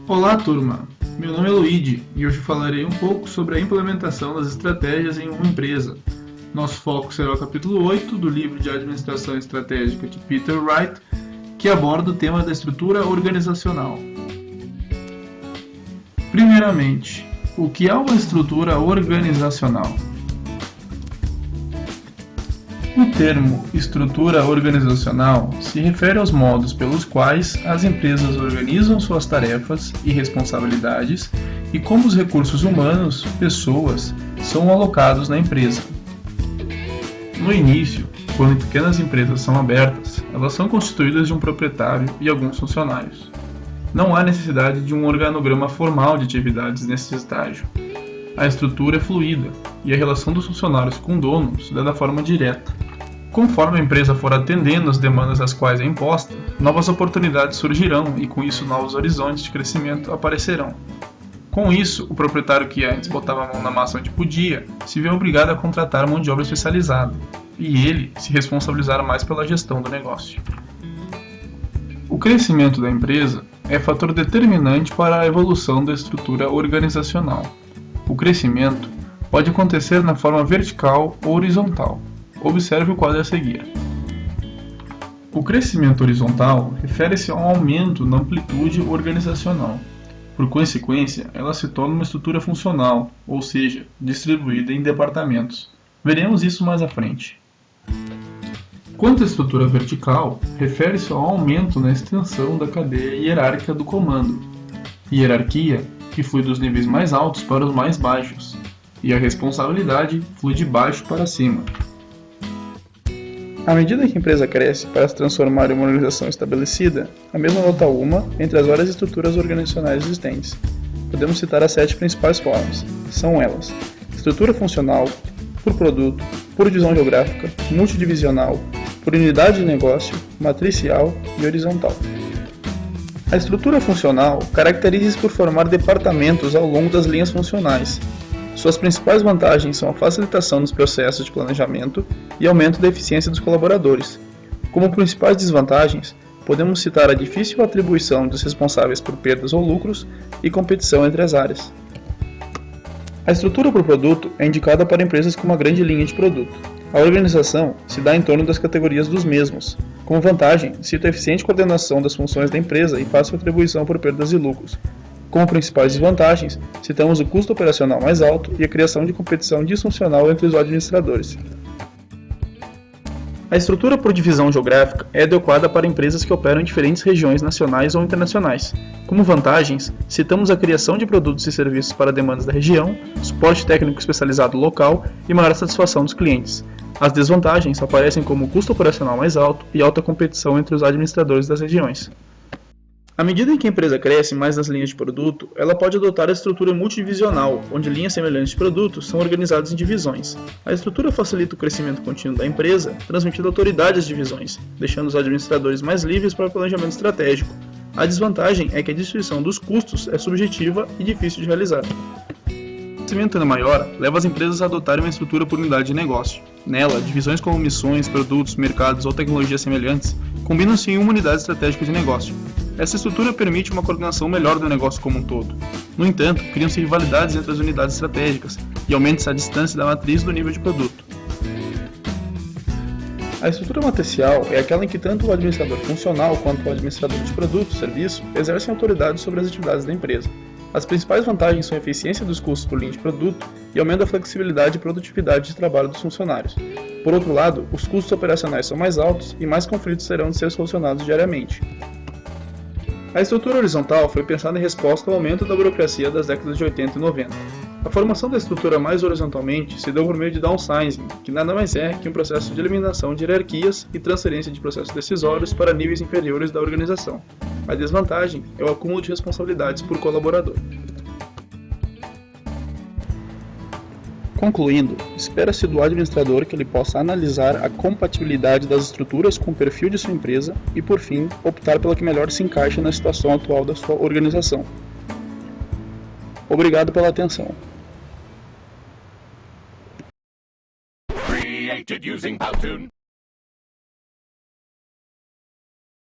Olá, turma! Meu nome é Luigi e hoje falarei um pouco sobre a implementação das estratégias em uma empresa. Nosso foco será o capítulo 8 do livro de Administração Estratégica de Peter Wright, que aborda o tema da estrutura organizacional. Primeiramente, o que é uma estrutura organizacional? O termo estrutura organizacional se refere aos modos pelos quais as empresas organizam suas tarefas e responsabilidades e como os recursos humanos, pessoas, são alocados na empresa. No início, quando pequenas empresas são abertas, elas são constituídas de um proprietário e alguns funcionários. Não há necessidade de um organograma formal de atividades nesse estágio. A estrutura é fluida e a relação dos funcionários com o dono se dá da forma direta. Conforme a empresa for atendendo às demandas às quais é imposta, novas oportunidades surgirão e com isso novos horizontes de crescimento aparecerão. Com isso, o proprietário que antes botava a mão na massa onde podia, se vê obrigado a contratar mão de obra especializada, e ele se responsabilizar mais pela gestão do negócio. O crescimento da empresa é fator determinante para a evolução da estrutura organizacional. O crescimento pode acontecer na forma vertical ou horizontal. Observe o quadro a seguir. O crescimento horizontal refere-se ao aumento na amplitude organizacional. Por consequência, ela se torna uma estrutura funcional, ou seja, distribuída em departamentos. Veremos isso mais à frente. Quanto à estrutura vertical, refere-se ao aumento na extensão da cadeia hierárquica do comando. Hierarquia, que flui dos níveis mais altos para os mais baixos, e a responsabilidade flui de baixo para cima. À medida que a empresa cresce para se transformar em uma organização estabelecida, a mesma nota uma entre as várias estruturas organizacionais existentes. Podemos citar as 7 principais formas. São elas: estrutura funcional, por produto, por divisão geográfica, multidivisional, por unidade de negócio, matricial e horizontal. A estrutura funcional caracteriza-se por formar departamentos ao longo das linhas funcionais. Suas principais vantagens são a facilitação dos processos de planejamento e aumento da eficiência dos colaboradores. Como principais desvantagens, podemos citar a difícil atribuição dos responsáveis por perdas ou lucros e competição entre as áreas. A estrutura por produto é indicada para empresas com uma grande linha de produto. A organização se dá em torno das categorias dos mesmos. Como vantagem, cito a eficiente coordenação das funções da empresa e fácil atribuição por perdas e lucros. Como principais desvantagens, citamos o custo operacional mais alto e a criação de competição disfuncional entre os administradores. A estrutura por divisão geográfica é adequada para empresas que operam em diferentes regiões nacionais ou internacionais. Como vantagens, citamos a criação de produtos e serviços para demandas da região, suporte técnico especializado local e maior satisfação dos clientes. As desvantagens aparecem como o custo operacional mais alto e alta competição entre os administradores das regiões. À medida em que a empresa cresce mais nas linhas de produto, ela pode adotar a estrutura multidivisional, onde linhas semelhantes de produtos são organizadas em divisões. A estrutura facilita o crescimento contínuo da empresa, transmitindo autoridade às divisões, deixando os administradores mais livres para o planejamento estratégico. A desvantagem é que a distribuição dos custos é subjetiva e difícil de realizar. O crescimento ainda maior leva as empresas a adotarem uma estrutura por unidade de negócio. Nela, divisões como missões, produtos, mercados ou tecnologias semelhantes combinam-se em uma unidade estratégica de negócio. Essa estrutura permite uma coordenação melhor do negócio como um todo. No entanto, criam-se rivalidades entre as unidades estratégicas e aumenta-se a distância da matriz do nível de produto. A estrutura matricial é aquela em que tanto o administrador funcional quanto o administrador de produto e serviço exercem autoridade sobre as atividades da empresa. As principais vantagens são a eficiência dos custos por linha de produto e aumento da flexibilidade e produtividade de trabalho dos funcionários. Por outro lado, os custos operacionais são mais altos e mais conflitos terão de ser solucionados diariamente. A estrutura horizontal foi pensada em resposta ao aumento da burocracia das décadas de 80 e 90. A formação da estrutura mais horizontalmente se deu por meio de downsizing, que nada mais é que um processo de eliminação de hierarquias e transferência de processos decisórios para níveis inferiores da organização. A desvantagem é o acúmulo de responsabilidades por colaborador. Concluindo, espera-se do administrador que ele possa analisar a compatibilidade das estruturas com o perfil de sua empresa e, por fim, optar pela que melhor se encaixe na situação atual da sua organização. Obrigado pela atenção. Created using Powtoon.